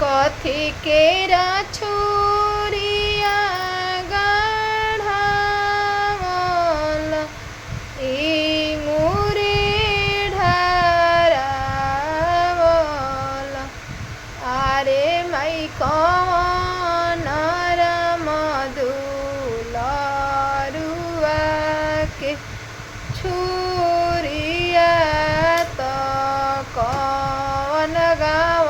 कथी केरा छोरिया गढ़ावल इमुरे ढारावल। आरे माई कौन मधुलरुआ के छुरिया त कौन गाँव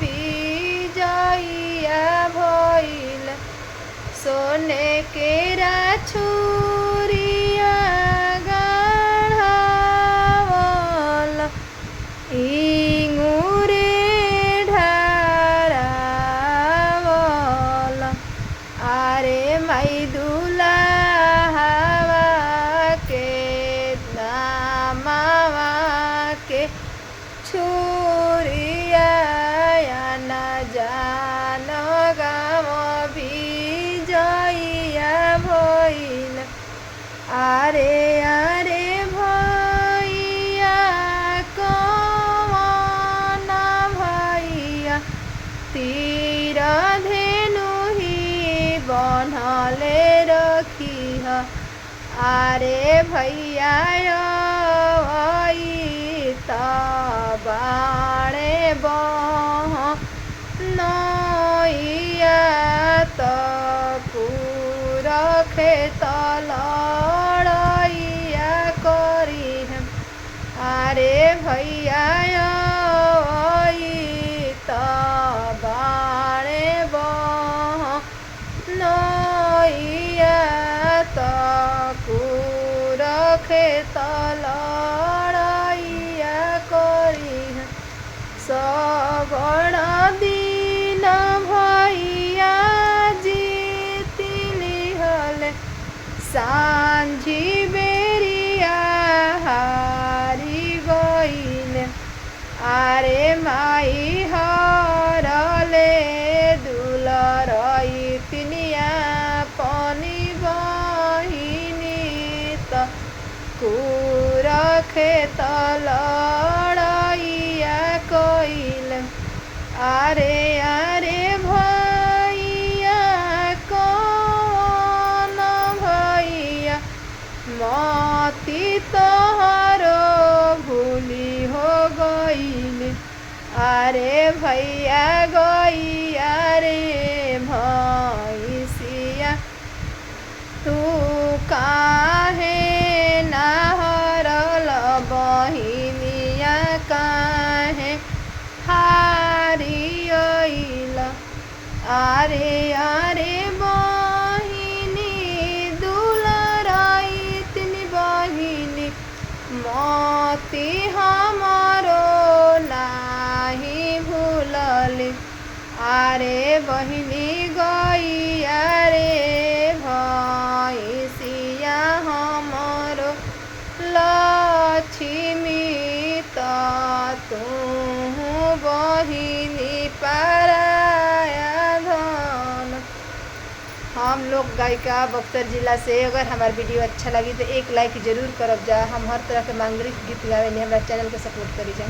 विजइया भइल। सोने केरा छुरिया गढ़ावल इमुरे ढारावल। आरे माई दुल्हावा के दामावा के छुरिया न जान गाँव विजइया भइल। आरे आरे भैया कौन भैया तीर धेनु ही बनले रखिह। आरे भैया त बाणे नइया त रखे त लड़ैया करिह। आरे भैया त बाणे नइया त रखे त लड़ैया करिह। सगड़ दिन भैया जीति लिहल सांझी बेरिया हारी गइल। आरे माई हरले दुलरई तिनिया पनी बहिनी त रखे त लड़ैया कइल। आरे आरे भैया कौन भैया मती तोहरो भूली हो गइल। आरे भैया गइया रे भैसिया तू काहे ना हरल बहिनिया काहे हारी अइल। आरे आरे बहिनी दुलरई तिनी बहिनी मती हमरो नाही भूलली। आरे बहिनी गइया रे भैसिया हमरो लक्ष्मी त तू बहिनी पराया धन। हम लोग गायिका बक्सर जिला से। अगर हमार वीडियो अच्छा लगी तो एक लाइक जरूर करब जा। हम हर तरह के मांगलिक गीत गावे हमारा चैनल के सपोर्ट करी जा।